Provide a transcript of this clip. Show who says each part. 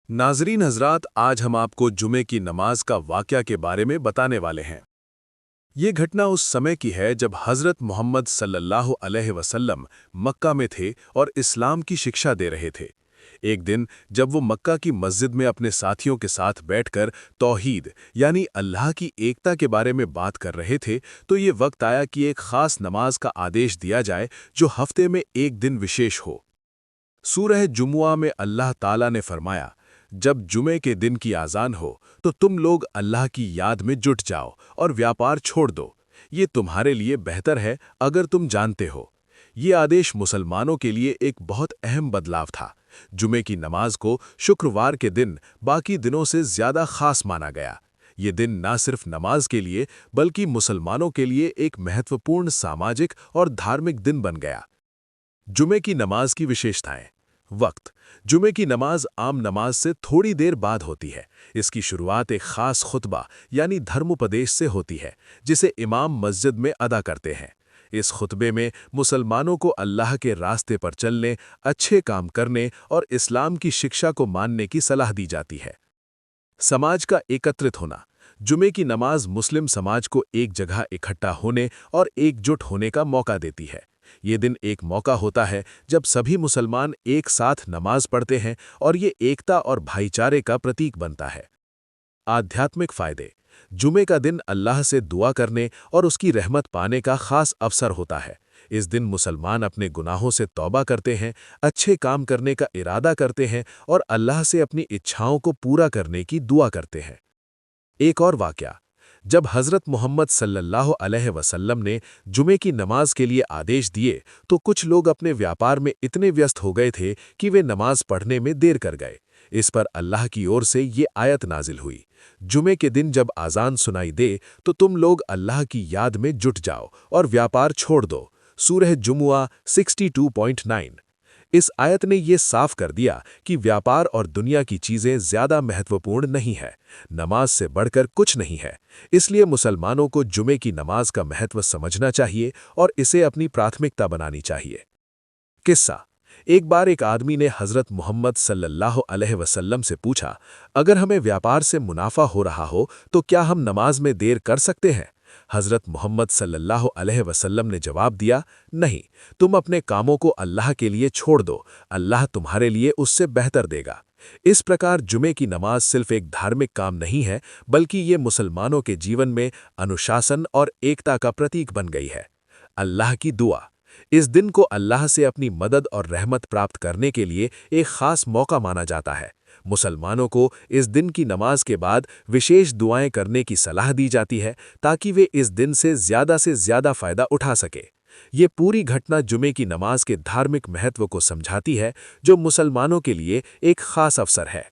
Speaker 1: नाजरीन हजरात, आज हम आपको जुमे की नमाज का वाक़या के बारे में बताने वाले हैं। ये घटना उस समय की है जब हज़रत मोहम्मद सल्लल्लाहु अलैहि वसल्लम मक्का में थे और इस्लाम की शिक्षा दे रहे थे। एक दिन जब वो मक्का की मस्जिद में अपने साथियों के साथ बैठकर तौहीद यानी अल्लाह की एकता के बारे में बात कर रहे थे, तो ये वक्त आया कि एक ख़ास नमाज का आदेश दिया जाए जो हफ्ते में एक दिन विशेष हो। सूरह जुमुआ में अल्लाह ताला ने फरमाया, जब जुमे के दिन की आज़ान हो तो तुम लोग अल्लाह की याद में जुट जाओ और व्यापार छोड़ दो। ये तुम्हारे लिए बेहतर है अगर तुम जानते हो। ये आदेश मुसलमानों के लिए एक बहुत अहम बदलाव था। जुमे की नमाज को शुक्रवार के दिन बाकी दिनों से ज़्यादा खास माना गया। ये दिन ना सिर्फ नमाज के लिए बल्कि मुसलमानों के लिए एक महत्वपूर्ण सामाजिक और धार्मिक दिन बन गया। जुमे की नमाज की विशेषताएं। वक्त। जुमे की नमाज आम नमाज से थोड़ी देर बाद होती है। इसकी शुरुआत एक खास खुतबा यानी धर्मोपदेश से होती है, जिसे इमाम मस्जिद में अदा करते हैं। इस खुतबे में मुसलमानों को अल्लाह के रास्ते पर चलने, अच्छे काम करने और इस्लाम की शिक्षा को मानने की सलाह दी जाती है। समाज का एकत्रित होना। जुमे की नमाज मुस्लिम समाज को एक जगह इकट्ठा होने और एकजुट होने का मौका देती है। ये दिन एक मौका होता है जब सभी मुसलमान एक साथ नमाज पढ़ते हैं और ये एकता और भाईचारे का प्रतीक बनता है। आध्यात्मिक फायदे। जुमे का दिन अल्लाह से दुआ करने और उसकी रहमत पाने का खास अवसर होता है। इस दिन मुसलमान अपने गुनाहों से तौबा करते हैं, अच्छे काम करने का इरादा करते हैं और अल्लाह से अपनी इच्छाओं को पूरा करने की दुआ करते हैं। एक और वाक़या। जब हज़रत मोहम्मद सल्लल्लाहु अलैहि वसल्लम ने जुमे की नमाज के लिए आदेश दिए, तो कुछ लोग अपने व्यापार में इतने व्यस्त हो गए थे कि वे नमाज पढ़ने में देर कर गए। इस पर अल्लाह की ओर से ये आयत नाजिल हुई, जुमे के दिन जब आज़ान सुनाई दे तो तुम लोग अल्लाह की याद में जुट जाओ और व्यापार छोड़ दो। सूरह जुमुआ 62.9। इस आयत ने ये साफ कर दिया कि व्यापार और दुनिया की चीज़ें ज़्यादा महत्वपूर्ण नहीं है, नमाज से बढ़कर कुछ नहीं है। इसलिए मुसलमानों को जुमे की नमाज का महत्व समझना चाहिए और इसे अपनी प्राथमिकता बनानी चाहिए। किस्सा। एक बार एक आदमी ने हज़रत मोहम्मद सल्लल्लाहु अलैहि वसल्लम से पूछा, अगर हमें व्यापार से मुनाफा हो रहा हो तो क्या हम नमाज में देर कर सकते हैं? हज़रत मोहम्मद सल्लल्लाहु अलैहि वसल्लम ने जवाब दिया, नहीं, तुम अपने कामों को अल्लाह के लिए छोड़ दो, अल्लाह तुम्हारे लिए उससे बेहतर देगा। इस प्रकार जुमे की नमाज सिर्फ एक धार्मिक काम नहीं है, बल्कि ये मुसलमानों के जीवन में अनुशासन और एकता का प्रतीक बन गई है। अल्लाह की दुआ। इस दिन को अल्लाह से अपनी मदद और रहमत प्राप्त करने के लिए एक खास मौका माना जाता है। मुसलमानों को इस दिन की नमाज के बाद विशेष दुआएं करने की सलाह दी जाती है ताकि वे इस दिन से ज़्यादा फ़ायदा उठा सके। ये पूरी घटना जुमे की नमाज के धार्मिक महत्व को समझाती है, जो मुसलमानों के लिए एक खास अवसर है।